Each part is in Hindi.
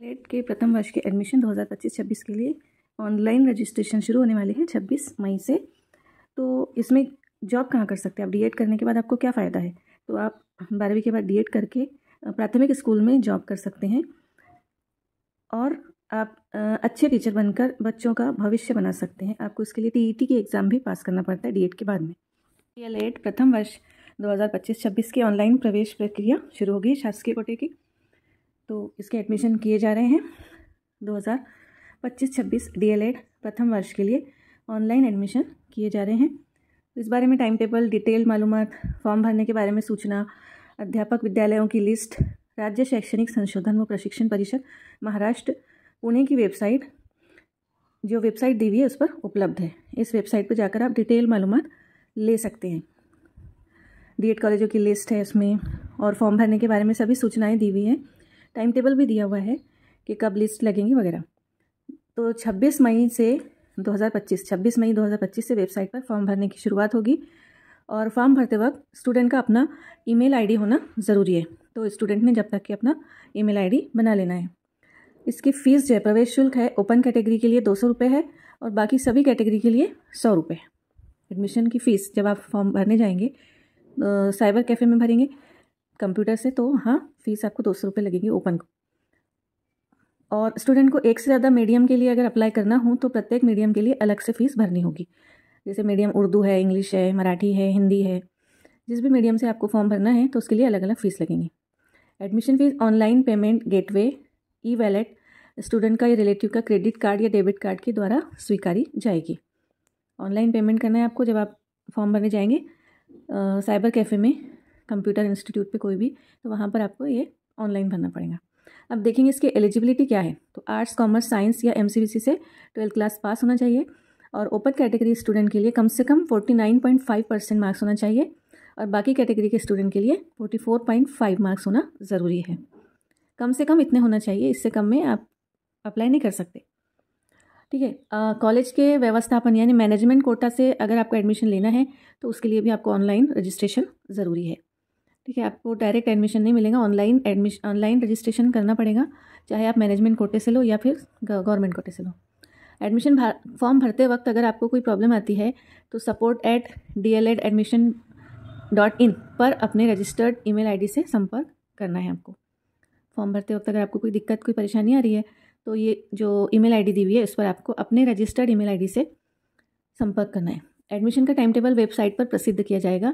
टेट के प्रथम वर्ष के एडमिशन 2025-26 के लिए ऑनलाइन रजिस्ट्रेशन शुरू होने वाले हैं 26 मई से। तो इसमें जॉब कहाँ कर सकते हैं आप? डीएड करने के बाद आपको क्या फ़ायदा है? तो आप 12वीं के बाद डीएड करके प्राथमिक स्कूल में जॉब कर सकते हैं और आप अच्छे टीचर बनकर बच्चों का भविष्य बना सकते हैं। आपको इसके लिए टीईटी की एग्ज़ाम भी पास करना पड़ता है डीएड के बाद में। डीएलएड प्रथम वर्ष 2025-26 की ऑनलाइन प्रवेश प्रक्रिया शुरू होगी शासकीय कोटे की। तो इसके एडमिशन किए जा रहे हैं 2025-26 डीएलएड प्रथम वर्ष के लिए ऑनलाइन एडमिशन किए जा रहे हैं। इस बारे में टाइम टेबल, डिटेल मालूमात, फॉर्म भरने के बारे में सूचना, अध्यापक विद्यालयों की लिस्ट, राज्य शैक्षणिक संशोधन व प्रशिक्षण परिषद महाराष्ट्र पुणे की वेबसाइट, जो वेबसाइट दी हुई है उस पर उपलब्ध है। इस वेबसाइट पर जाकर आप डिटेल मालूमात ले सकते हैं। डीएड कॉलेजों की लिस्ट है उसमें और फॉर्म भरने के बारे में सभी सूचनाएं दी हुई हैं। टाइम टेबल भी दिया हुआ है कि कब लिस्ट लगेंगी वगैरह। तो 26 मई 2025 से वेबसाइट पर फॉर्म भरने की शुरुआत होगी और फॉर्म भरते वक्त स्टूडेंट का अपना ईमेल आईडी होना ज़रूरी है। तो स्टूडेंट ने जब तक कि अपना ईमेल आईडी बना लेना है। इसकी फ़ीस जो है, प्रवेश शुल्क है, ओपन कैटेगरी के लिए 200 रुपये है और बाकी सभी कैटेगरी के लिए 100 रुपये। एडमिशन की फ़ीस जब आप फॉर्म भरने जाएंगे साइबर कैफ़े में भरेंगे कंप्यूटर से, तो हाँ फ़ीस आपको 200 रुपये लगेगी ओपन को। और स्टूडेंट को एक से ज़्यादा मीडियम के लिए अगर अप्लाई करना हो तो प्रत्येक मीडियम के लिए अलग से फ़ीस भरनी होगी। जैसे मीडियम उर्दू है, इंग्लिश है, मराठी है, हिंदी है, जिस भी मीडियम से आपको फॉर्म भरना है तो उसके लिए अलग अलग फ़ीस लगेंगी। Admission fees online payment gateway, e wallet, student का या रिलेटिव का क्रेडिट कार्ड या डेबिट कार्ड के द्वारा स्वीकारी जाएगी। ऑनलाइन पेमेंट करना है आपको जब आप फॉर्म भरने जाएंगे साइबर कैफ़े में, कंप्यूटर इंस्टीट्यूट पे कोई भी, तो वहाँ पर आपको ये ऑनलाइन भरना पड़ेगा। अब देखेंगे इसकी एलिजिबिलिटी क्या है। तो आर्ट्स, कॉमर्स, साइंस या एमसीवीसी से 12th क्लास पास होना चाहिए और ओपन कैटेगरी स्टूडेंट के लिए कम से कम 49.5% मार्क्स होना चाहिए और बाकी कैटेगरी के स्टूडेंट के लिए 44.5 मार्क्स होना ज़रूरी है। कम से कम इतने होना चाहिए, इससे कम में आप अप्लाई नहीं कर सकते। ठीक है। कॉलेज के व्यवस्थापन यानी मैनेजमेंट कोटा से अगर आपको एडमिशन लेना है तो उसके लिए भी आपको ऑनलाइन रजिस्ट्रेशन ज़रूरी है। ठीक है। आपको डायरेक्ट एडमिशन नहीं मिलेगा, ऑनलाइन रजिस्ट्रेशन करना पड़ेगा, चाहे आप मैनेजमेंट कोटे से लो या फिर गवर्नमेंट कोटे से लो। एडमिशन फॉर्म भरते वक्त अगर आपको कोई प्रॉब्लम आती है तो support@dledadmission.in पर अपने रजिस्टर्ड ईमेल आईडी से संपर्क करना है आपको। फॉर्म भरते वक्त अगर आपको कोई दिक्कत, कोई परेशानी आ रही है तो ये जो ईमेल आईडी दी हुई है उस पर आपको अपने रजिस्टर्ड ईमेल आईडी से संपर्क करना है। एडमिशन का टाइम टेबल वेबसाइट पर प्रसिद्ध किया जाएगा।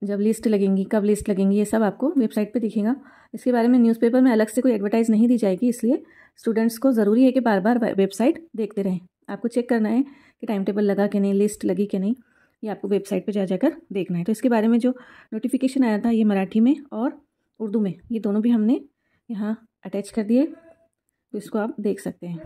जब लिस्ट लगेंगी, कब लिस्ट लगेंगी, ये सब आपको वेबसाइट पे दिखेगा। इसके बारे में न्यूज़पेपर में अलग से कोई एडवर्टाइज नहीं दी जाएगी, इसलिए स्टूडेंट्स को ज़रूरी है कि बार बार वेबसाइट देखते रहें। आपको चेक करना है कि टाइम टेबल लगा कि नहीं, लिस्ट लगी कि नहीं, ये आपको वेबसाइट पर जा जाकर देखना है। तो इसके बारे में जो नोटिफिकेशन आया था ये मराठी में और उर्दू में, ये दोनों भी हमने यहाँ अटैच कर दिए, तो इसको आप देख सकते हैं।